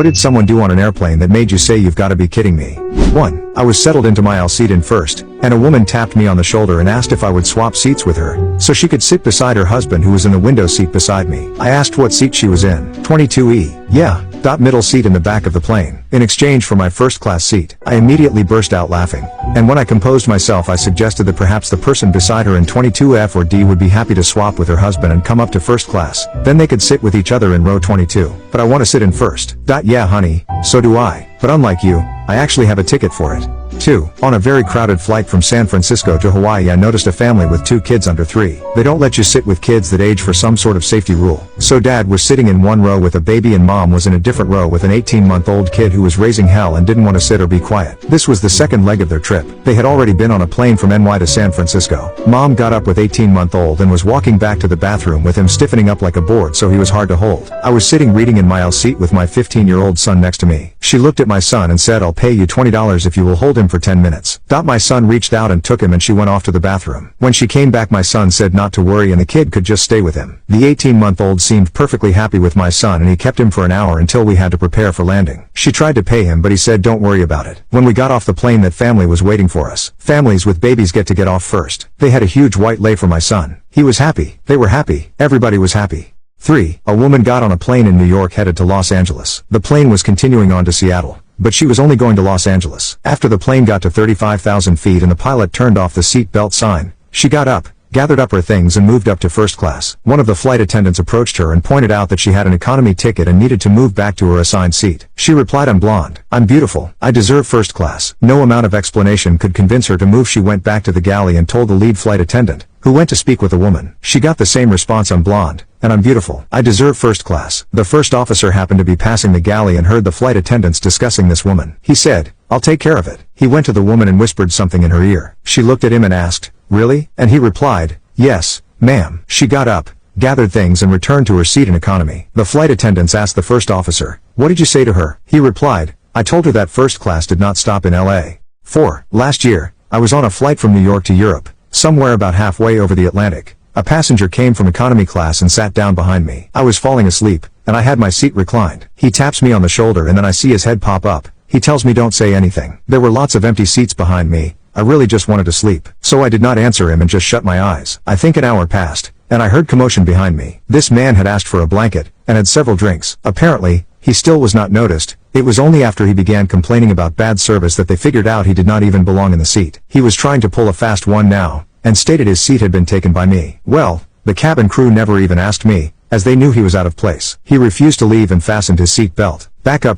What did someone do on an airplane that made you say you've got to be kidding me? 1. I was settled into my aisle seat in first, and a woman tapped me on the shoulder and asked if I would swap seats with her, so she could sit beside her husband who was in the window seat beside me. I asked what seat she was in. 22E. Yeah. Middle seat in the back of the plane. In exchange for my first class seat. I immediately burst out laughing. And when I composed myself, I suggested that perhaps the person beside her in 22F or D would be happy to swap with her husband and come up to first class. Then they could sit with each other in row 22. But I want to sit in first. Yeah, honey, so do I. But unlike you, I actually have a ticket for it. 2. On a very crowded flight from San Francisco to Hawaii, I noticed a family with 2 kids under 3. They don't let you sit with kids that age for some sort of safety rule. So dad was sitting in one row with a baby and mom was in a different row with an 18-month-old kid who was raising hell and didn't want to sit or be quiet. This was the second leg of their trip. They had already been on a plane from NY to San Francisco. Mom got up with 18-month-old and was walking back to the bathroom with him stiffening up like a board, so he was hard to hold. I was sitting reading in my aisle seat with my 15-year-old son next to me. She looked at my son and said, "I'll pay you $20 if you will hold him for 10 minutes. My son reached out and took him and she went off to the bathroom. When she came back, my son said not to worry and the kid could just stay with him. The 18-month-old seemed perfectly happy with my son and he kept him for an hour until we had to prepare for landing. She tried to pay him but he said don't worry about it. When we got off the plane, that family was waiting for us. Families with babies get to get off first. They had a huge white lei for my son. He was happy. They were happy. Everybody was happy. 3. A woman got on a plane in New York headed to Los Angeles. The plane was continuing on to Seattle, but she was only going to Los Angeles. After the plane got to 35,000 feet and the pilot turned off the seat belt sign, she got up, gathered up her things and moved up to first class. One of the flight attendants approached her and pointed out that she had an economy ticket and needed to move back to her assigned seat. She replied, "I'm blonde. I'm beautiful. I deserve first class." No amount of explanation could convince her to move. She went back to the galley and told the lead flight attendant, who went to speak with the woman. She got the same response, "I'm blonde, and I'm beautiful. I deserve first class." The first officer happened to be passing the galley and heard the flight attendants discussing this woman. He said, "I'll take care of it." He went to the woman and whispered something in her ear. She looked at him and asked, "Really?" And he replied, "Yes, ma'am." She got up, gathered things and returned to her seat in economy. The flight attendants asked the first officer, "What did you say to her?" He replied, "I told her that first class did not stop in LA." 4. Last year, I was on a flight from New York to Europe, somewhere about halfway over the Atlantic. A passenger came from economy class and sat down behind me. I was falling asleep, and I had my seat reclined. He taps me on the shoulder and then I see his head pop up. He tells me don't say anything. There were lots of empty seats behind me. I really just wanted to sleep. So I did not answer him and just shut my eyes. I think an hour passed, and I heard commotion behind me. This man had asked for a blanket, and had several drinks. Apparently, he still was not noticed. It was only after he began complaining about bad service that they figured out he did not even belong in the seat. He was trying to pull a fast one now, and stated his seat had been taken by me. Well, the cabin crew never even asked me, as they knew he was out of place. He refused to leave and fastened his seat belt back up